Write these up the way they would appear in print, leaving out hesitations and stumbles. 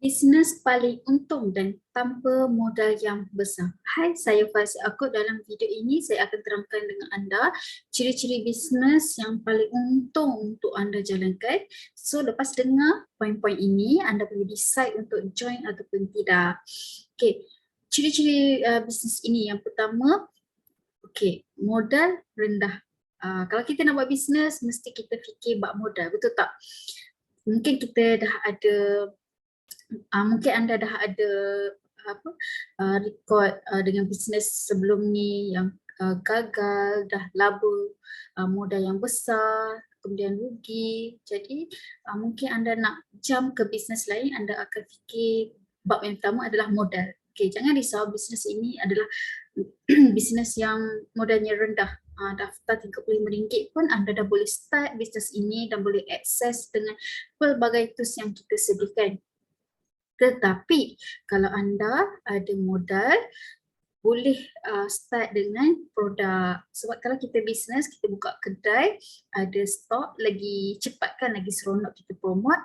Bisnes paling untung dan tanpa modal yang besar. Hai, saya Faiz Akut. Dalam video ini saya akan terangkan dengan anda ciri-ciri bisnes yang paling untung untuk anda jalankan. So, lepas dengar poin-poin ini, anda boleh decide untuk join ataupun tidak. Okay, ciri-ciri bisnes ini yang pertama, modal rendah. Kalau kita nak buat bisnes, mesti kita fikir bab modal, betul tak? Mungkin kita dah ada mungkin anda dah ada record dengan bisnes sebelum ni yang gagal, dah laba, modal yang besar, kemudian rugi. Jadi mungkin anda nak jump ke bisnes lain, anda akan fikir bab yang pertama adalah modal. Jangan risau, bisnes ini adalah bisnes yang modalnya rendah. Daftar RM35 pun anda dah boleh start bisnes ini dan boleh akses dengan pelbagai tools yang kita sediakan. Tetapi kalau anda ada modal, boleh start dengan produk. Sebab kalau kita bisnes, kita buka kedai, ada stok, lagi cepat kan, lagi seronok kita promote.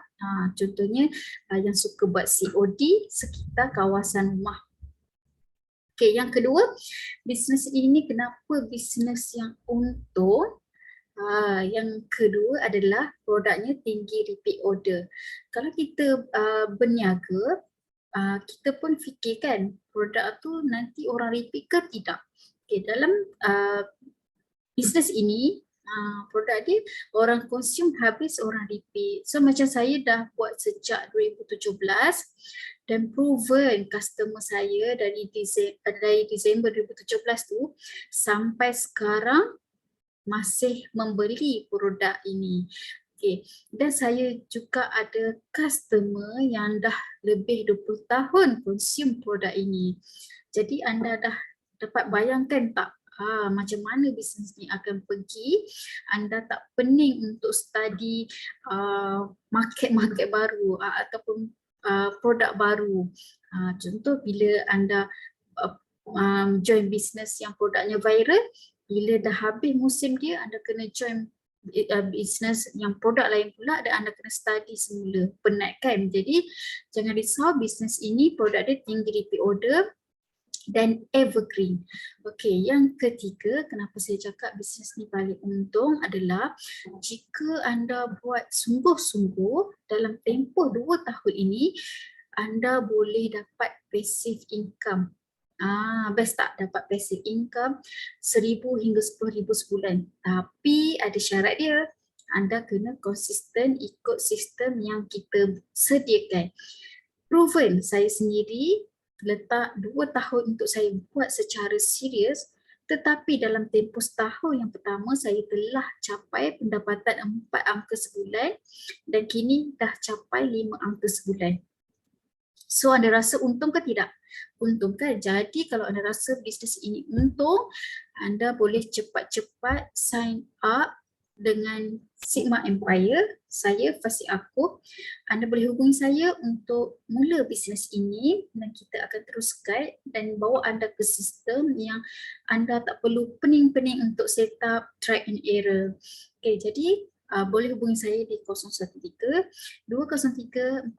Contohnya yang suka buat COD sekitar kawasan rumah. Yang kedua, bisnes ini kenapa bisnes yang untung? Yang kedua adalah produknya tinggi repeat order. Kalau kita berniaga, kita pun fikirkan produk tu nanti orang repeat ke tidak. Dalam bisnes ini, produk dia orang consume habis, orang repeat. So macam saya dah buat sejak 2017 dan proven customer saya dari Disember 2017 tu sampai sekarang masih membeli produk ini. Dan saya juga ada customer yang dah lebih 20 tahun consume produk ini. Jadi anda dah dapat bayangkan tak macam mana bisnes ni akan pergi. Anda tak pening untuk study market baru ataupun produk baru. Contoh bila anda join bisnes yang produknya viral, bila dah habis musim dia, anda kena join bisnes yang produk lain pula dan anda kena study semula. Penat kan? Jadi jangan risau, bisnes ini produk dia tinggi repeat order dan evergreen. Yang ketiga, kenapa saya cakap bisnes ni paling untung adalah jika anda buat sungguh-sungguh dalam tempoh 2 tahun ini, anda boleh dapat passive income. Best tak dapat passive income RM1,000 hingga RM10,000 sebulan. Tapi ada syarat dia. Anda kena konsisten ikut sistem yang kita sediakan. Proven, saya sendiri letak 2 tahun untuk saya buat secara serius, tetapi dalam tempoh setahun yang pertama saya telah capai pendapatan 4 angka sebulan dan kini dah capai 5 angka sebulan. So anda rasa untung ke tidak? Untung kan? Jadi kalau anda rasa bisnes ini untung, anda boleh cepat-cepat sign up dengan Sigma Empire. Saya Faiz Akut. Anda boleh hubungi saya untuk mula bisnes ini dan kita akan teruskan dan bawa anda ke sistem yang anda tak perlu pening-pening untuk set up, try and error. Jadi boleh hubungi saya di 013-203-4149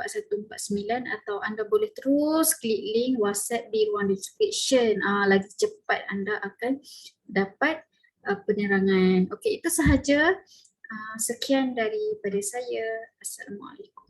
atau anda boleh terus klik link WhatsApp di ruang description. Lagi cepat anda akan dapat penerangan. Itu sahaja. Sekian daripada saya. Assalamualaikum.